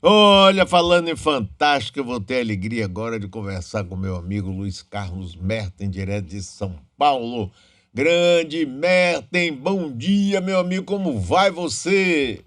Olha, falando em fantástico, eu vou ter a alegria agora de conversar com meu amigo Luiz Carlos Merten, direto de São Paulo. Grande Merten, bom dia, meu amigo, como vai você?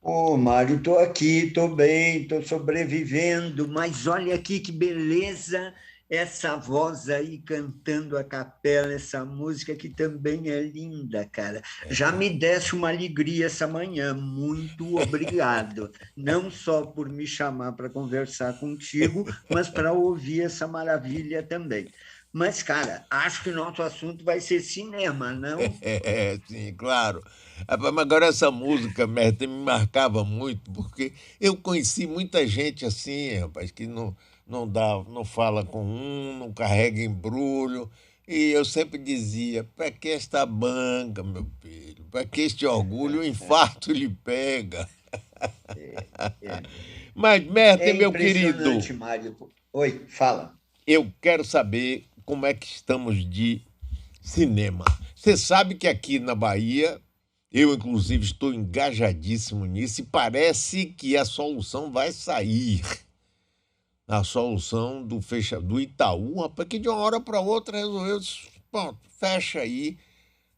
Ô, Mário, tô aqui, tô bem, tô sobrevivendo, mas olha aqui que beleza essa voz aí cantando a capela, essa música que também é linda, cara. Já me desse uma alegria essa manhã, muito obrigado. Não só por me chamar para conversar contigo, mas para ouvir essa maravilha também. Mas, cara, acho que o nosso assunto vai ser cinema, não? Sim, claro. Rapaz, mas agora essa música, Merten, me marcava muito, porque eu conheci muita gente assim, rapaz, que não dá, não fala com um, não carrega embrulho. E eu sempre dizia, para que esta banca, meu filho? Para que este orgulho? O infarto lhe pega. É, é. Mas, Merten, É meu querido, impressionante, Mário. Oi, fala. eu quero saber como é que estamos de cinema. Você sabe que aqui na Bahia, eu inclusive estou engajadíssimo nisso e parece que a solução vai sair. A solução do Itaú, rapaz, que de uma hora para outra resolveu, pronto, fecha aí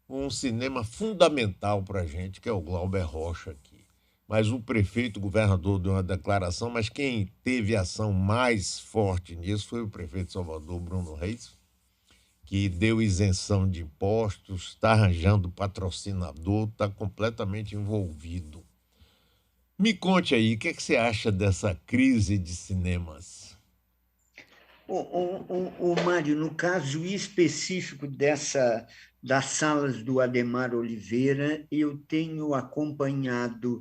um cinema fundamental para a gente, que é o Glauber Rocha aqui. Mas o prefeito, o governador deu uma declaração, mas quem teve ação mais forte nisso foi o prefeito de Salvador, Bruno Reis, que deu isenção de impostos, está arranjando patrocinador, está completamente envolvido. Me conte aí, o que, é que você acha dessa crise de cinemas? Mário, no caso específico das salas do Ademar Oliveira, eu tenho acompanhado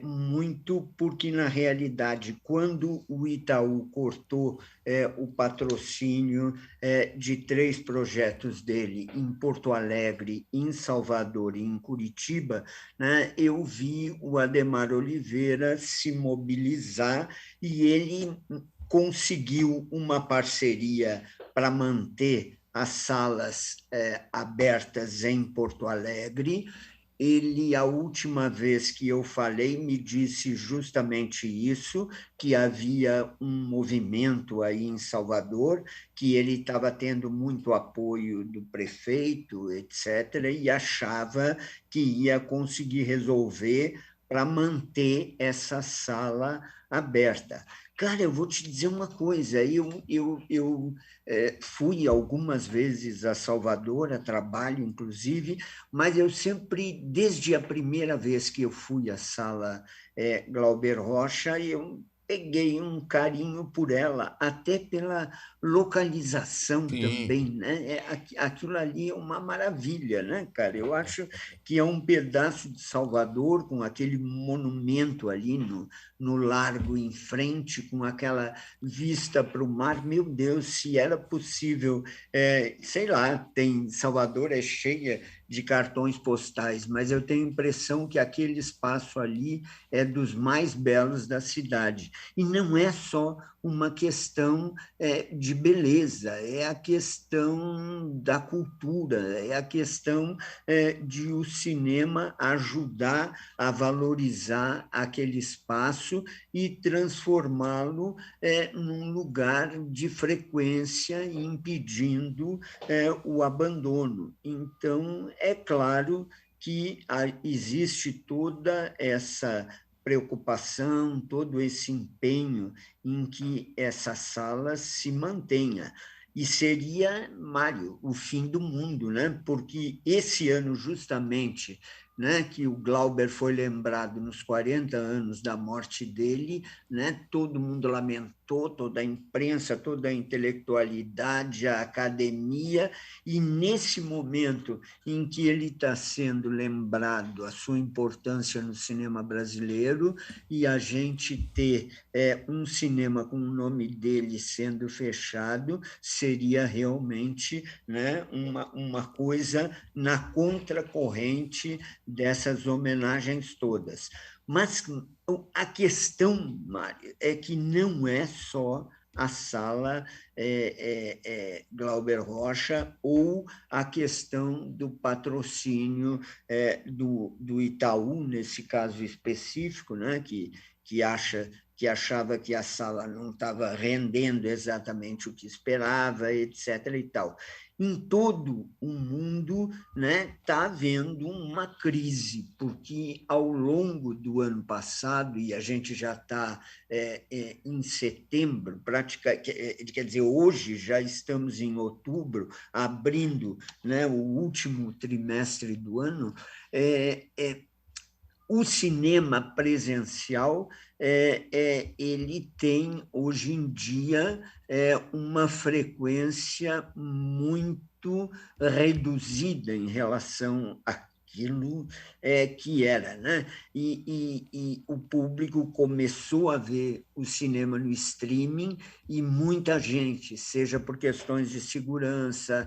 muito, porque, na realidade, quando o Itaú cortou o patrocínio de três projetos dele em Porto Alegre, em Salvador e em Curitiba, né, eu vi o Ademar Oliveira se mobilizar e ele conseguiu uma parceria para manter as salas abertas em Porto Alegre. Ele, a última vez que eu falei, me disse justamente isso, que havia um movimento aí em Salvador, que ele estava tendo muito apoio do prefeito, etc., e achava que ia conseguir resolver para manter essa sala aberta. Cara, eu vou te dizer uma coisa, eu fui algumas vezes a Salvador, a trabalho, inclusive, mas eu sempre, desde a primeira vez que eu fui à sala Glauber Rocha, eu peguei um carinho por ela, até pela localização Sim, também, né? Aquilo ali é uma maravilha, né, cara? Eu acho que é um pedaço de Salvador com aquele monumento ali no largo em frente, com aquela vista para o mar. Meu Deus, se era possível, sei lá, tem Salvador é cheia de cartões postais, mas eu tenho a impressão que aquele espaço ali é dos mais belos da cidade. E não é só uma questão de beleza, é a questão da cultura, é a questão de o cinema ajudar a valorizar aquele espaço e transformá-lo num lugar de frequência, impedindo o abandono. Então, é claro que existe toda essa preocupação, todo esse empenho em que essa sala se mantenha. E seria, Mário, o fim do mundo, né? Porque esse ano, justamente, né, que o Glauber foi lembrado nos 40 anos da morte dele, né, todo mundo lamentou, toda a imprensa, toda a intelectualidade, a academia, e nesse momento em que ele está sendo lembrado, a sua importância no cinema brasileiro, e a gente ter um cinema com o nome dele sendo fechado, seria realmente, né, uma coisa na contracorrente dessas homenagens todas. Mas a questão, Mário, é que não é só a sala Glauber Rocha ou a questão do patrocínio do Itaú, nesse caso específico, né, que achava que a sala não estava rendendo exatamente o que esperava, etc. e tal. Em todo o mundo, né, está havendo uma crise, porque ao longo do ano passado, e a gente já está em setembro, quer dizer, hoje já estamos em outubro, abrindo, né, o último trimestre do ano, o cinema presencial ele tem, hoje em dia, uma frequência muito reduzida em relação àquilo que era, né? E o público começou a ver o cinema no streaming e muita gente, seja por questões de segurança,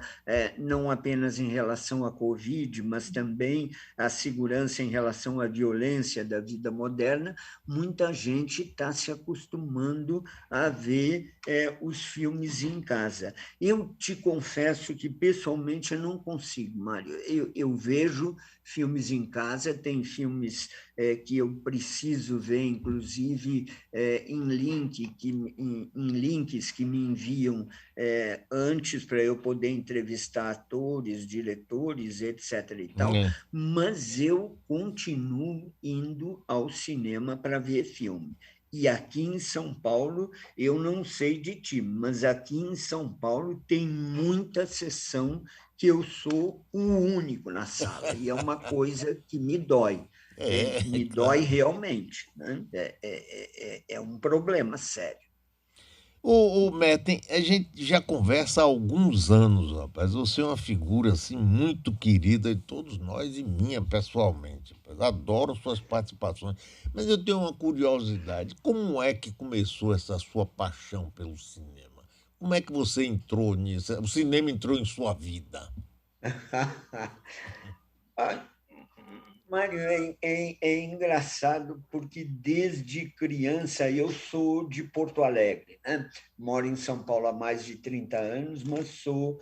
não apenas em relação à Covid, mas também a segurança em relação à violência da vida moderna, muita gente está se acostumando a ver os filmes em casa. Eu te confesso que, pessoalmente, eu não consigo, Mário. Eu vejo filmes em casa, tem filmes que eu preciso ver, inclusive em links que me enviam antes para eu poder entrevistar atores, diretores, etc. e tal, mas eu continuo indo ao cinema para ver filme. E aqui em São Paulo, eu não sei de ti, mas aqui em São Paulo tem muita sessão que eu sou o único na sala, e é uma coisa que me dói. Me dói Claro. realmente, né? É um problema sério. O Metten, a gente já conversa há alguns anos, rapaz. Você é uma figura assim muito querida de todos nós e minha pessoalmente. Rapaz. Adoro suas participações, mas eu tenho uma curiosidade. Como é que começou essa sua paixão pelo cinema? Como é que você entrou nisso? O cinema entrou em sua vida? Mário, é engraçado porque desde criança eu sou de Porto Alegre, né? Moro em São Paulo há mais de 30 anos, mas sou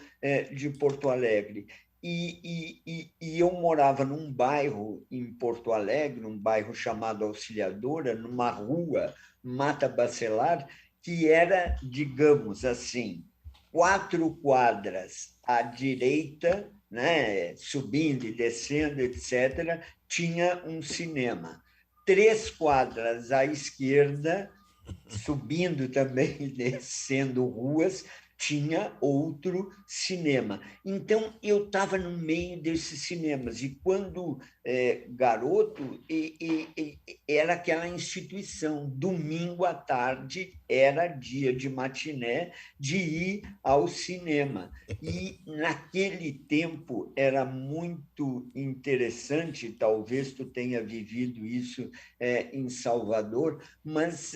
de Porto Alegre. E eu morava num bairro em Porto Alegre, um bairro chamado Auxiliadora, numa rua, Mata Bacelar, que era, digamos assim, 4 quadras à direita, né, subindo e descendo, etc., tinha um cinema. 3 quadras à esquerda, subindo também e descendo ruas, tinha outro cinema. Então, eu estava no meio desses cinemas, e quando garoto, era aquela instituição, domingo à tarde era dia de matiné, de ir ao cinema. E naquele tempo era muito interessante, talvez tu tenha vivido isso em Salvador, mas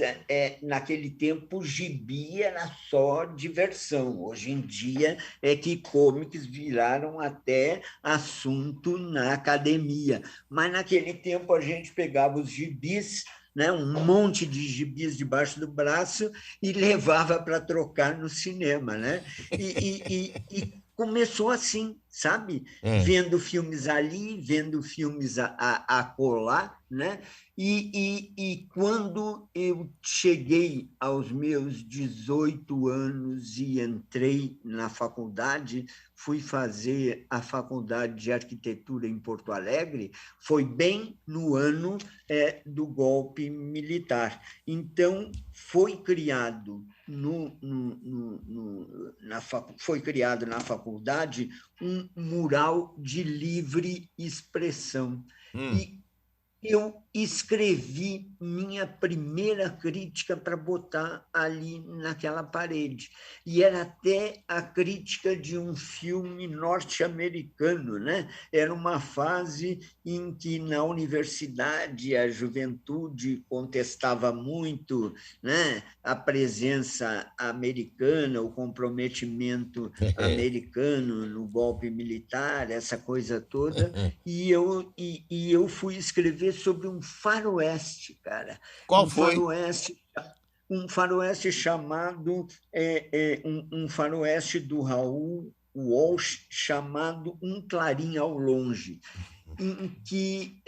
naquele tempo o gibi era só diversão. Hoje em dia é que comics viraram até assunto na academia. Mas naquele tempo a gente pegava os gibis, né, um monte de gibis debaixo do braço e levava para trocar no cinema, né? E começou assim, sabe? É. Vendo filmes ali, vendo filmes a colar, né? E quando eu cheguei aos meus 18 anos e entrei na faculdade, fui fazer a faculdade de arquitetura em Porto Alegre, foi bem no ano do golpe militar. Então, foi criado foi criado na faculdade um mural de livre expressão. Hum. E eu escrevi minha primeira crítica para botar ali naquela parede. E era até a crítica de um filme norte-americano, né? Era uma fase em que na universidade a juventude contestava muito, né, a presença americana, o comprometimento americano no golpe militar, essa coisa toda, e eu fui escrever sobre um faroeste, cara, Qual um foi? faroeste, um faroeste chamado um faroeste do Raul Walsh chamado Um Clarim ao Longe. em que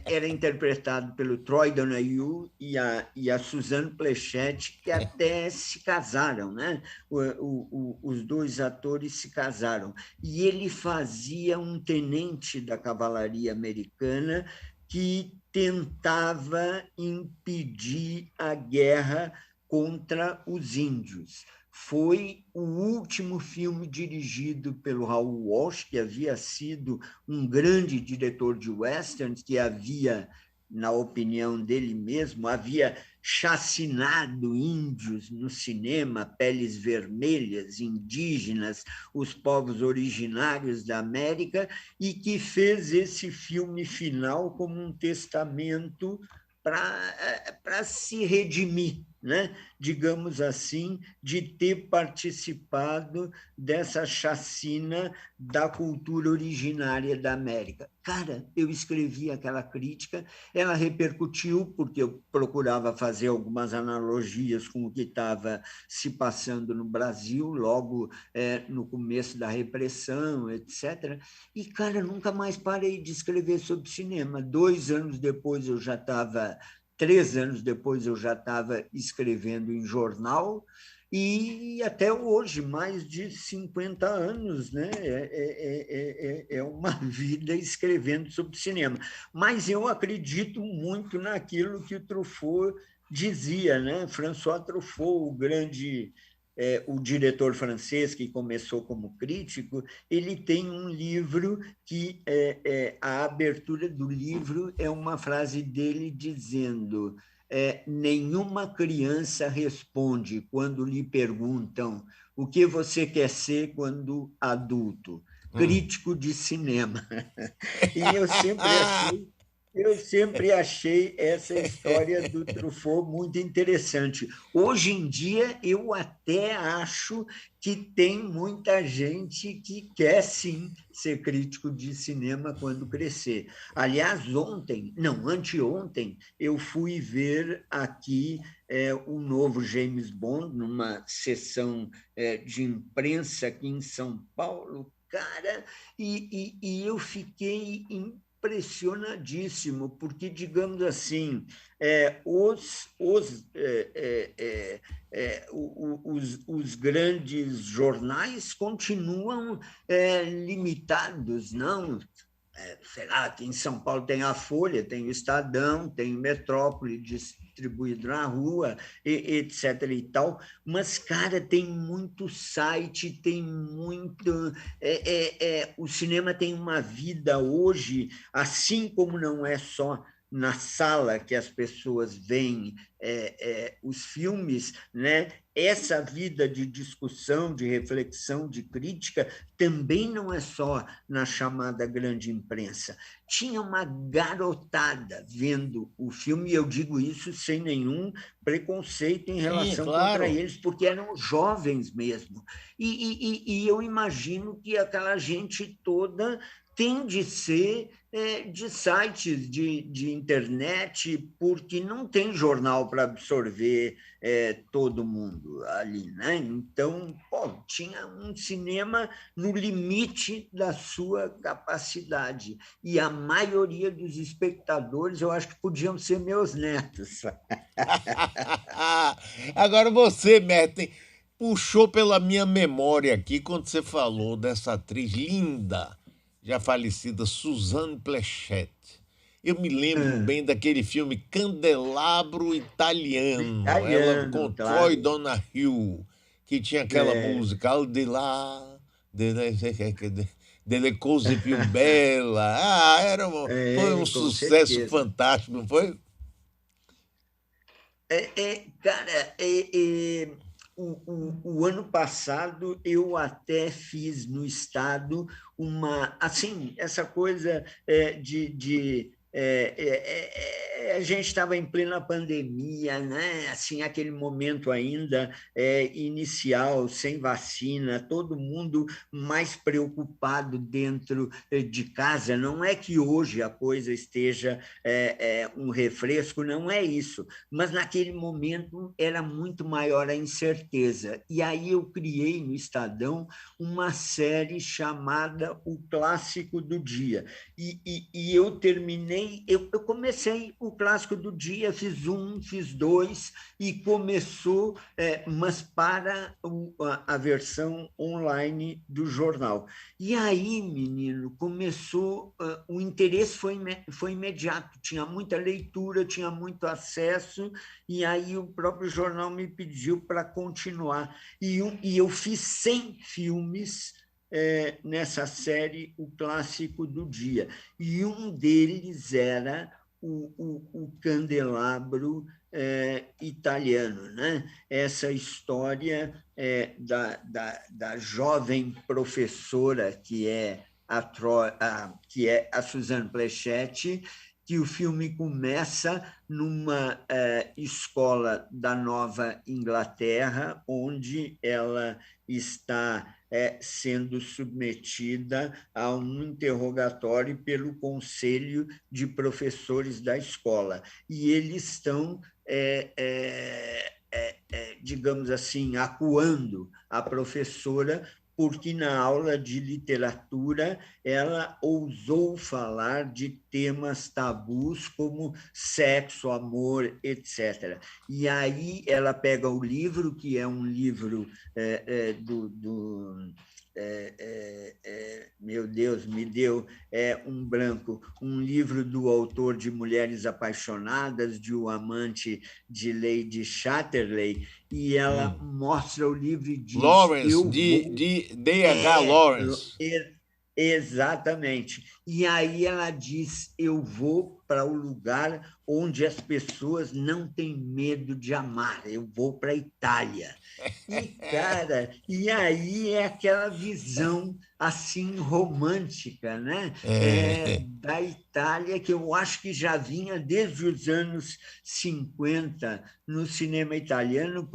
era interpretado pelo Troy Donahue e a Suzanne Pleshette, que até se casaram, né? Os dois atores se casaram. E ele fazia um tenente da cavalaria americana que tentava impedir a guerra contra os índios. Foi o último filme dirigido pelo Raoul Walsh, que havia sido um grande diretor de westerns, que havia, na opinião dele mesmo, havia chacinado índios no cinema, peles vermelhas, indígenas, os povos originários da América, e que fez esse filme final como um testamento para se redimir, né? Digamos assim, de ter participado dessa chacina da cultura originária da América. Cara, eu escrevi aquela crítica, ela repercutiu, porque eu procurava fazer algumas analogias com o que estava se passando no Brasil, logo no começo da repressão, etc. E, cara, nunca mais parei de escrever sobre cinema. 2 anos depois eu já estava 3 anos depois eu já estava escrevendo em jornal, e até hoje, mais de 50 anos, né? É uma vida escrevendo sobre cinema. Mas eu acredito muito naquilo que o Truffaut dizia, né? François Truffaut, o grande o diretor francês que começou como crítico, ele tem um livro que a abertura do livro é uma frase dele dizendo: nenhuma criança responde quando lhe perguntam o que você quer ser quando adulto. Crítico de cinema. E eu sempre achei essa história do Truffaut muito interessante. Hoje em dia, eu até acho que tem muita gente que quer sim ser crítico de cinema quando crescer. Aliás, ontem, não, anteontem, eu fui ver aqui o novo James Bond numa sessão de imprensa aqui em São Paulo, cara, e eu fiquei impressionadíssimo, porque, digamos assim, os grandes jornais continuam limitados, não? Sei lá, aqui em São Paulo tem a Folha, tem o Estadão, tem o Metrópole distribuído na rua, etc. e tal, mas, cara, tem muito site, tem muito. O cinema tem uma vida hoje, assim como não é só na sala que as pessoas veem os filmes, né? Essa vida de discussão, de reflexão, de crítica, também não é só na chamada grande imprensa. Tinha uma garotada vendo o filme, e eu digo isso sem nenhum preconceito em Sim, relação contra claro. eles, porque eram jovens mesmo. E eu imagino que aquela gente toda tem de ser de sites de internet, porque não tem jornal para absorver todo mundo ali, né? Então, pô, tinha um cinema no limite da sua capacidade. E a maioria dos espectadores, eu acho que podiam ser meus netos. Agora você, Merten, puxou pela minha memória aqui quando você falou dessa atriz linda, já falecida, Suzanne Pleshette. Eu me lembro bem daquele filme Candelabro Italiano, ela com Italiano, Troy claro. Donahue, que tinha aquela música Al di là delle cose più belle. Foi um Com sucesso certeza. fantástico, não foi? Cara, o ano passado eu até fiz no estado uma, assim, essa coisa a gente estava em plena pandemia, né? Assim, aquele momento ainda inicial, sem vacina, todo mundo mais preocupado dentro de casa. Não é que hoje a coisa esteja um refresco, não é isso, mas naquele momento era muito maior a incerteza. E aí eu criei no Estadão uma série chamada O Clássico do Dia. E eu terminei, eu comecei o Clássico do Dia, fiz um, fiz dois, e começou, mas para a versão online do jornal. E aí, menino, começou, o interesse foi imediato, tinha muita leitura, tinha muito acesso, e aí o próprio jornal me pediu para continuar. E eu fiz 100 filmes nessa série, O Clássico do Dia. E um deles era o candelabro italiano, né? Essa história da jovem professora que é a Suzanne Pleshette, que o filme começa numa escola da Nova Inglaterra, onde ela está sendo submetida a um interrogatório pelo conselho de professores da escola. E eles estão, digamos assim, acuando a professora porque na aula de literatura ela ousou falar de temas tabus como sexo, amor, etc. E aí ela pega o livro, que é um livro meu Deus, me deu um branco, um livro do autor de Mulheres Apaixonadas, de O Amante de Lady Chatterley, e ela mostra o livro e diz: Lawrence, eu vou. de D.H. Lawrence. Exatamente. E aí ela diz: eu vou para o lugar onde as pessoas não têm medo de amar, eu vou para a Itália. E, cara, e aí é aquela visão assim romântica, né? Da Itália, que eu acho que já vinha desde os anos 50 no cinema italiano,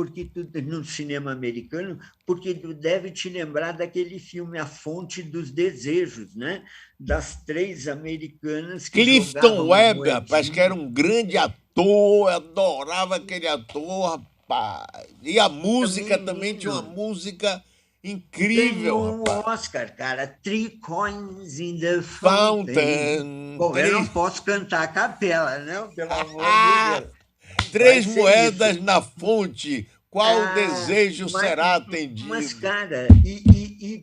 no cinema americano, porque tu deve te lembrar daquele filme A Fonte dos Desejos, né? Das três americanas que Clifton jogavam a Webb, rapaz, que era moedinha. um grande ator, eu adorava aquele ator, rapaz. E a música também tinha uma Menino, música incrível, ganhou o rapaz. Oscar, cara. Three Coins in the Fountain. Fountain, Bom, eu não posso cantar a capela, não, pelo amor de ah, Deus. Vai três ser isso. moedas na fonte. Qual desejo será Mas, atendido? cara,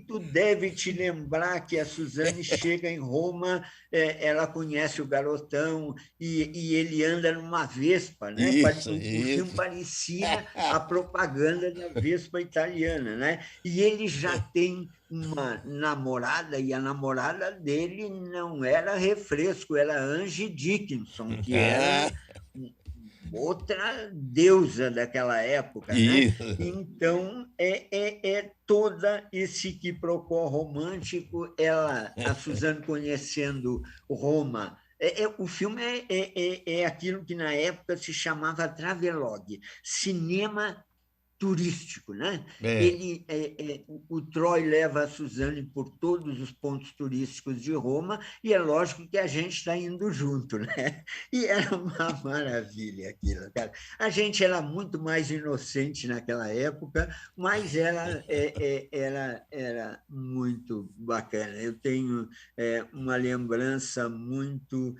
tu deve te lembrar que a Suzane chega em Roma, ela conhece o garotão e ele anda numa Vespa, né? Isso, O filme isso. parecia a propaganda da Vespa italiana, né? E ele já tem uma namorada, e a namorada dele não era refresco, era Angie Dickinson, que era outra deusa daquela época, né? Isso. Então é toda esse quiprocó romântico, a Suzane conhecendo Roma. O filme é aquilo que na época se chamava travelogue, cinema turístico, né? É. O Troy leva a Suzane por todos os pontos turísticos de Roma e é lógico que a gente está indo junto, né? E era uma maravilha aquilo, cara. A gente era muito mais inocente naquela época, mas era muito bacana. Eu tenho uma lembrança muito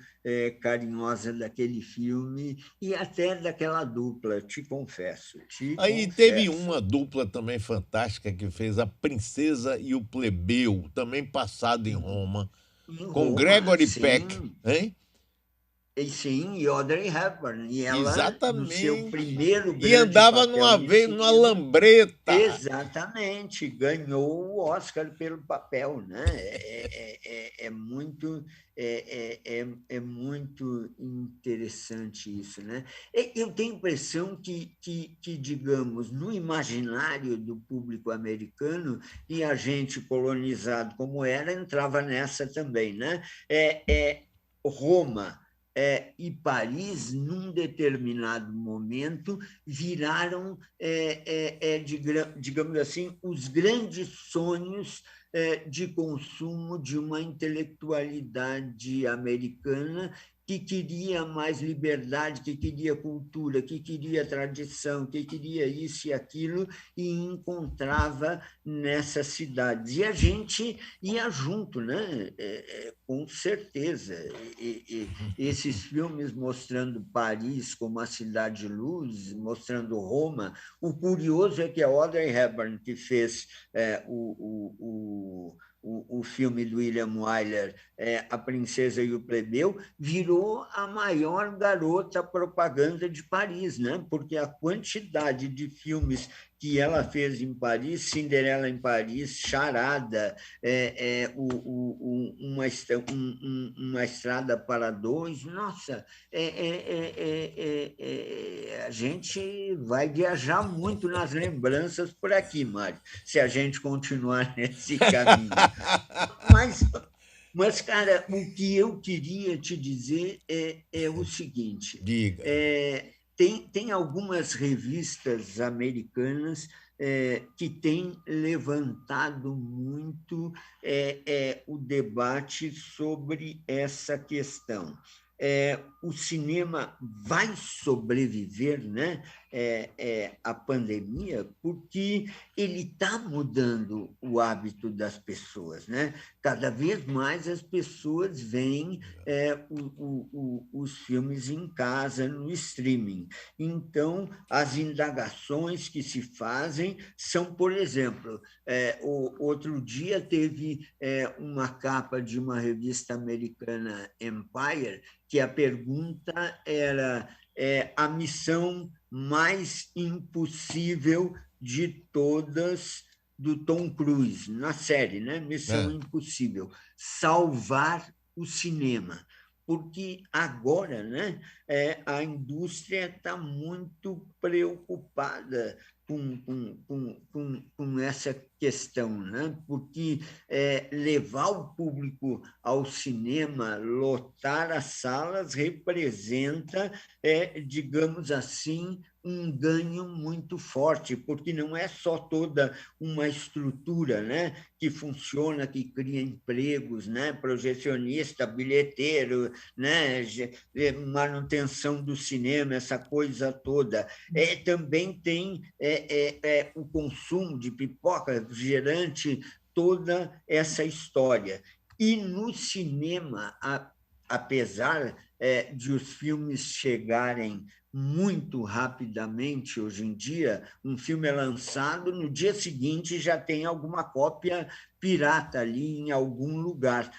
carinhosa daquele filme e até daquela dupla, te confesso, te Aí teve confesso. uma dupla também fantástica que fez A Princesa e o Plebeu, também passado em Roma, Em com Roma, Gregory Peck, sim, hein? e sim, e Audrey Hepburn. E ela, no seu Exatamente. primeiro E grande andava papel numa em vez numa cinema, lambreta. exatamente, ganhou o Oscar pelo papel, né? É muito interessante isso, né? Eu tenho a impressão que, digamos, no imaginário do público americano, e a gente colonizado como era, entrava nessa também, né? Roma e Paris, num determinado momento, viraram, digamos assim, os grandes sonhos de consumo de uma intelectualidade americana que queria mais liberdade, que queria cultura, que queria tradição, que queria isso e aquilo, e encontrava nessas cidades. E a gente ia junto, né? Com certeza. Esses filmes mostrando Paris como a cidade de luz, mostrando Roma. O curioso é que a Audrey Hepburn, que fez o filme do William Wyler, A Princesa e o Plebeu, virou a maior garota propaganda de Paris, né? Porque a quantidade de filmes que ela fez em Paris, Cinderela em Paris, Charada, uma estrada para dois, nossa, a gente vai viajar muito nas lembranças por aqui, Mário, se a gente continuar nesse caminho. Mas, cara, o que eu queria te dizer é o seguinte: Diga. tem algumas revistas americanas que têm levantado muito o debate sobre essa questão. O cinema vai sobreviver, né, à pandemia, porque ele está mudando o hábito das pessoas, né? Cada vez mais as pessoas veem os filmes em casa, no streaming. Então, as indagações que se fazem são, por exemplo, outro dia teve uma capa de uma revista americana, Empire, que a pergunta era a missão mais impossível de todas do Tom Cruise, na série, né? Missão É. Impossível, salvar o cinema. Porque agora, né, a indústria está muito preocupada com essa questão, né? Porque levar o público ao cinema, lotar as salas, representa, digamos assim, um ganho muito forte, porque não é só toda uma estrutura, né, que funciona, que cria empregos, né, projecionista, bilheteiro, né, manutenção do cinema, essa coisa toda. Também tem o consumo de pipoca, refrigerante, toda essa história. E no cinema, apesar de os filmes chegarem muito rapidamente hoje em dia, um filme é lançado, no dia seguinte já tem alguma cópia pirata ali em algum lugar.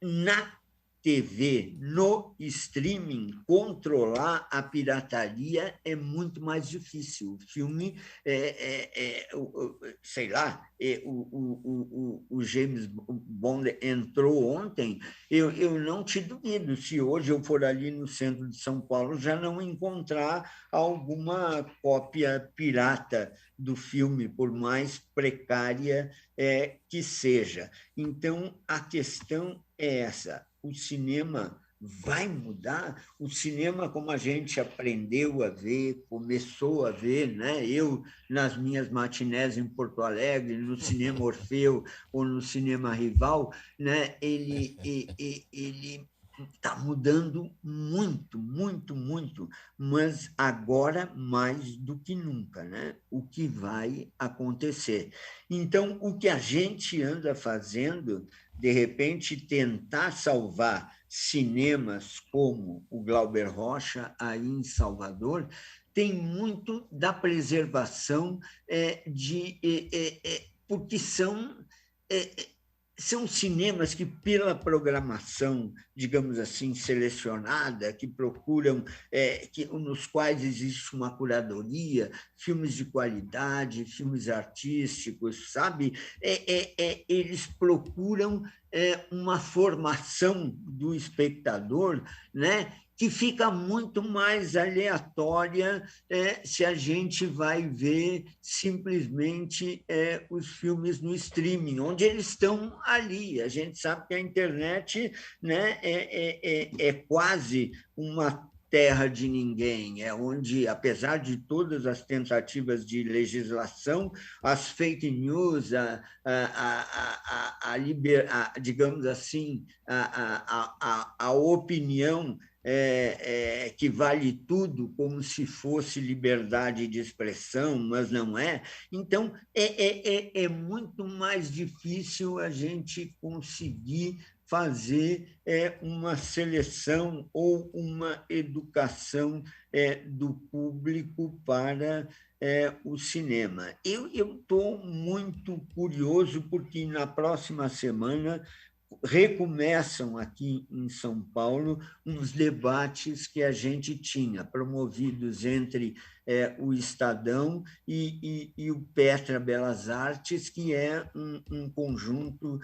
Na TV, no streaming, controlar a pirataria é muito mais difícil. O filme, sei lá, o James Bond entrou ontem, eu não te duvido, se hoje eu for ali no centro de São Paulo, já não encontrar alguma cópia pirata do filme, por mais precária que seja. Então, a questão é essa: o cinema vai mudar? O cinema, como a gente aprendeu a ver, começou a ver, né? Eu, nas minhas matinés em Porto Alegre, no Cinema Orfeu ou no Cinema Rival, né? Ele está mudando muito, muito, muito, mas agora mais do que nunca, né? O que vai acontecer? Então, o que a gente anda fazendo, de repente, tentar salvar cinemas como o Glauber Rocha, aí em Salvador, tem muito da preservação porque são cinemas que, pela programação, digamos assim, selecionada, que procuram, nos quais existe uma curadoria, filmes de qualidade, filmes artísticos, sabe? Eles procuram uma formação do espectador, né? que fica muito mais aleatória se a gente vai ver simplesmente os filmes no streaming, onde eles estão ali. A gente sabe que a internet, né, é quase uma terra de ninguém, é onde, apesar de todas as tentativas de legislação, as fake news, digamos assim, a opinião que vale tudo como se fosse liberdade de expressão, mas não é. Então, é muito mais difícil a gente conseguir fazer uma seleção ou uma educação do público para o cinema. Eu estou muito curioso, porque na próxima semana recomeçam aqui em São Paulo uns debates que a gente tinha, promovidos entre o Estadão e o Petra Belas Artes, que é um conjunto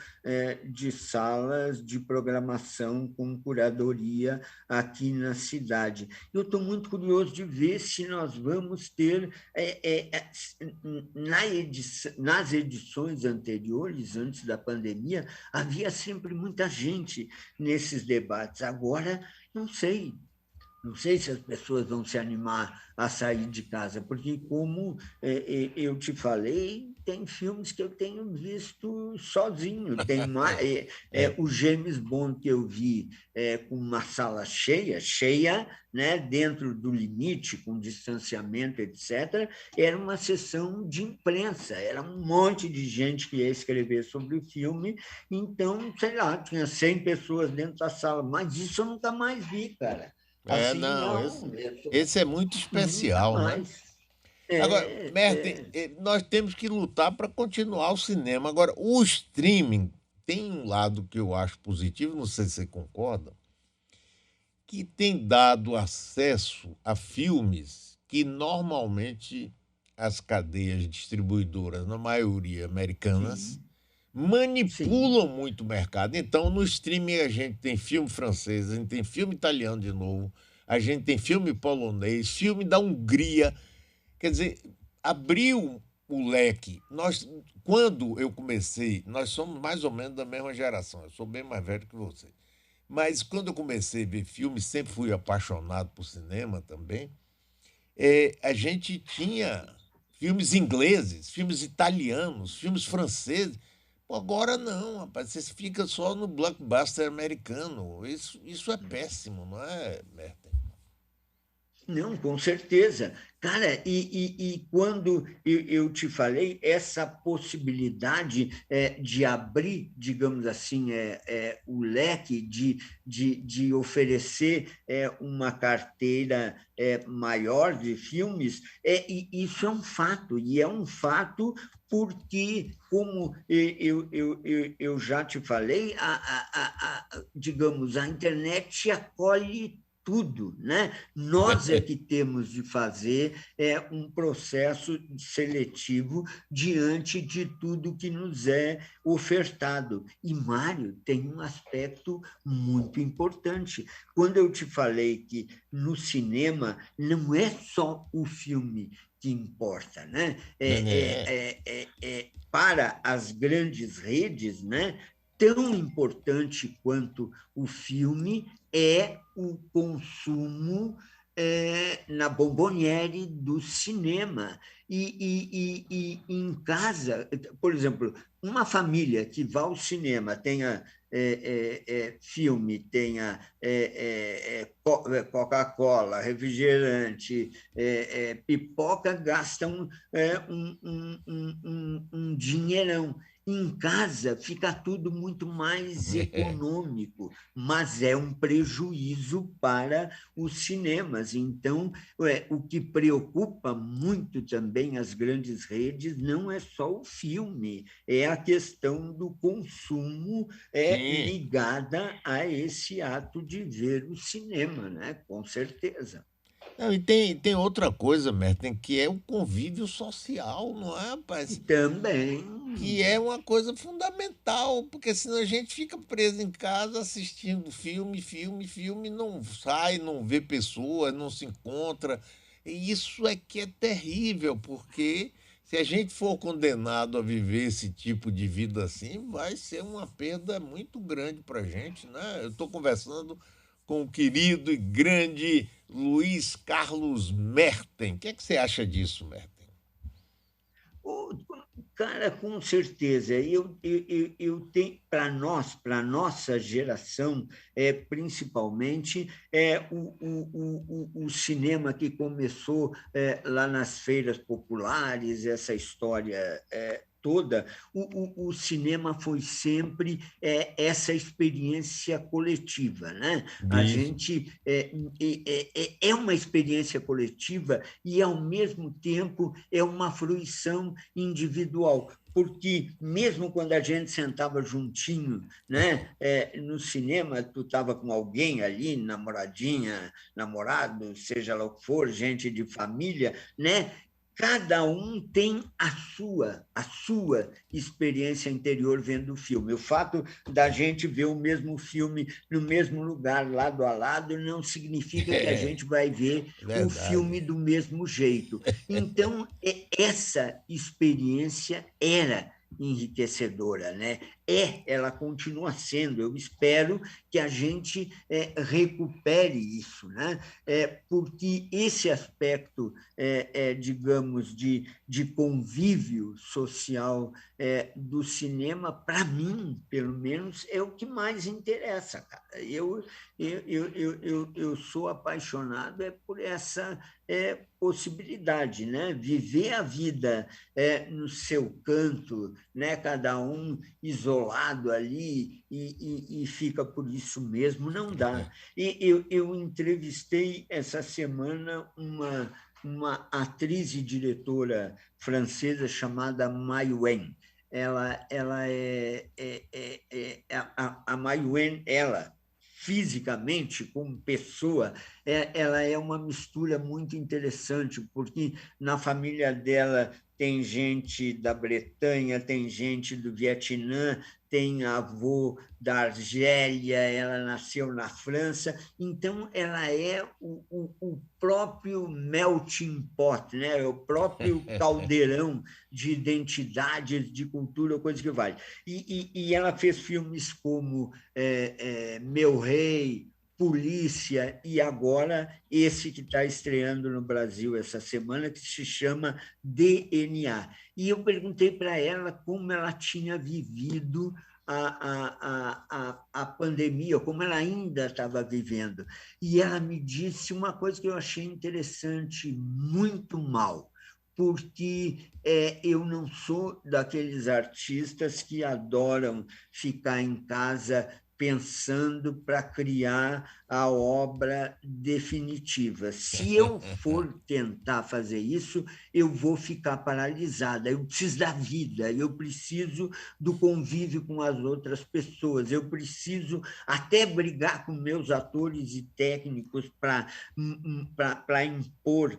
de salas de programação com curadoria aqui na cidade. Eu estou muito curioso de ver se nós vamos ter, nas edições anteriores, antes da pandemia, havia sempre muita gente nesses debates. Agora, não sei. Não sei se as pessoas vão se animar a sair de casa, porque, como eu te falei, tem filmes que eu tenho visto sozinho. Tem o James Bond que eu vi com uma sala cheia, né, dentro do limite, com distanciamento, etc. Era uma sessão de imprensa, era um monte de gente que ia escrever sobre o filme. Então, sei lá, tinha 100 pessoas dentro da sala, mas isso eu nunca mais vi, cara. Assim, Não, não, esse é muito nunca especial, né? mais. Agora, Merten, nós temos que lutar para continuar o cinema. Agora, o streaming tem um lado que eu acho positivo, não sei se você concorda, que tem dado acesso a filmes que normalmente as cadeias distribuidoras, na maioria americanas, Sim, sim. manipulam muito o mercado. Então, no streaming a gente tem filme francês, a gente tem filme italiano de novo, a gente tem filme polonês, filme da Hungria. Quer dizer, abriu o leque. Quando eu comecei, nós somos mais ou menos da mesma geração, eu sou bem mais velho que você. Mas quando eu comecei a ver filmes, sempre fui apaixonado por cinema também. A gente tinha filmes ingleses, filmes italianos, filmes franceses. Pô, agora não, rapaz, você fica só no blockbuster americano. Isso é péssimo, não é, Merten? Não, com certeza. Cara, e quando eu te falei, essa possibilidade de abrir, digamos assim, o leque, de oferecer uma carteira maior de filmes, e isso é um fato, e é um fato porque, como eu já te falei, digamos, a internet acolhe tudo, né? Nós é que temos de fazer um processo seletivo diante de tudo que nos é ofertado. E, Mário, tem um aspecto muito importante. Quando eu te falei que no cinema não é só o filme que importa, né? É, Para as grandes redes, né? Tão importante quanto o filme é o consumo na bomboniere do cinema. E em casa, por exemplo, uma família que vá ao cinema, tenha filme, tenha Coca-Cola, refrigerante, pipoca, gastam um dinheirão. Em casa fica tudo muito mais é. econômico, mas é um prejuízo para os cinemas. Então, o que preocupa muito também as grandes redes não é só o filme, é a questão do consumo Sim. ligada a esse ato de ver o cinema, né? Com certeza. Não, e tem outra coisa, Merten, que é o convívio social, não é, E rapaz? também, Que é uma coisa fundamental, porque senão a gente fica preso em casa assistindo filme, filme, filme, não sai, não vê pessoas, não se encontra. E isso é que é terrível, porque se a gente for condenado a viver esse tipo de vida assim, vai ser uma perda muito grande para a gente, né? Eu estou conversando com o querido e grande Luiz Carlos Merten. O que é que você acha disso, Merten? o- cara, com certeza. Eu tenho, para nossa geração, principalmente, o cinema que começou lá nas feiras populares, essa história toda, o cinema foi sempre essa experiência coletiva, né? A Isso. gente é uma experiência coletiva e, ao mesmo tempo, é uma fruição individual. Porque mesmo quando a gente sentava juntinho, né, no cinema, tu estava com alguém ali, namoradinha, namorado, seja lá o que for, gente de família, né? Cada um tem a sua experiência interior vendo o filme. O fato da gente ver o mesmo filme no mesmo lugar, lado a lado, não significa que a É, gente vai ver o verdade. filme do mesmo jeito. Então, essa experiência era enriquecedora, né? Ela continua sendo. Eu espero que a gente recupere isso, né? Porque esse aspecto, digamos, de convívio social do cinema, para mim, pelo menos, é o que mais interessa, cara. Eu sou apaixonado por essa possibilidade, né? Viver a vida no seu canto, né? Cada um isolado ali e fica por isso mesmo, não dá. E eu entrevistei essa semana uma atriz e diretora francesa chamada Mai Wen. Ela a Mai Wen, ela fisicamente, como pessoa, ela é uma mistura muito interessante, porque na família dela tem gente da Bretanha, tem gente do Vietnã, tem avô da Argélia, ela nasceu na França, então ela é o próprio melting pot, né? O próprio caldeirão de identidades, de cultura, coisa que vale. E ela fez filmes como Meu Rei, Polícia e agora esse que está estreando no Brasil essa semana, que se chama DNA. E eu perguntei para ela como ela tinha vivido a pandemia, como ela ainda estava vivendo. E ela me disse uma coisa que eu achei interessante, muito mal, porque eu não sou daqueles artistas que adoram ficar em casa pensando para criar a obra definitiva. Se eu for tentar fazer isso, eu vou ficar paralisada. Eu preciso da vida, eu preciso do convívio com as outras pessoas, eu preciso até brigar com meus atores e técnicos para impor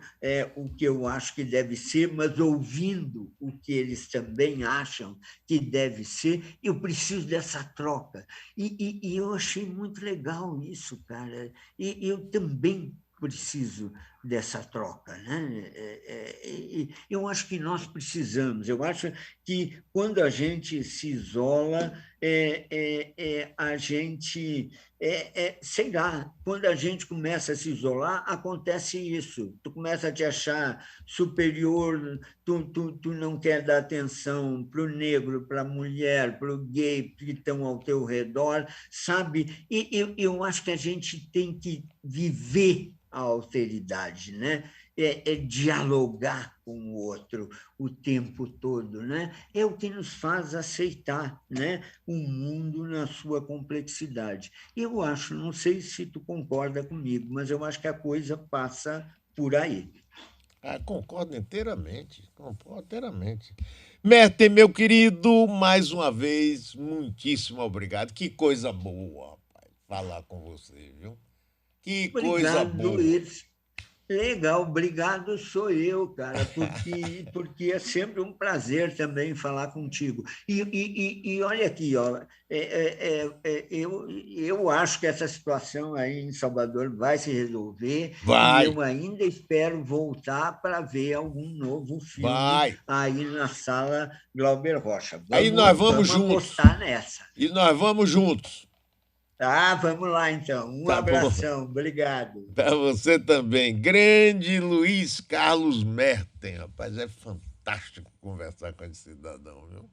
o que eu acho que deve ser, mas ouvindo o que eles também acham que deve ser, eu preciso dessa troca. E eu achei muito legal isso, cara. E eu também preciso dessa troca, né? Eu acho que nós precisamos. Eu acho que quando a gente se isola, a gente, sei lá, quando a gente começa a se isolar, acontece isso. Tu começa a te achar superior, tu não quer dar atenção para o negro, para a mulher, para o gay que estão ao teu redor, sabe? E eu acho que a gente tem que viver a alteridade, né? Dialogar com o outro o tempo todo, né? É o que nos faz aceitar, né? O mundo na sua complexidade. Eu acho, não sei se tu concorda comigo, mas eu acho que a coisa passa por aí. Ah, concordo inteiramente. Merten, meu querido, mais uma vez, muitíssimo obrigado. Que coisa boa, rapaz, falar com você, viu? Que coisa Obrigado, boa. Luiz. Legal, obrigado sou eu, cara, porque é sempre um prazer também falar contigo. E olha aqui, ó, eu acho que essa situação aí em Salvador vai se resolver e Vai, eu ainda espero voltar para ver algum novo filme vai. aí na sala Glauber Rocha. Aí nós vamos Vamos juntos. apostar nessa. E nós vamos juntos. Ah, vamos lá então. Um Tá bom? abração, obrigado. Para você também. Grande Luiz Carlos Merten, rapaz. É fantástico conversar com esse cidadão, viu?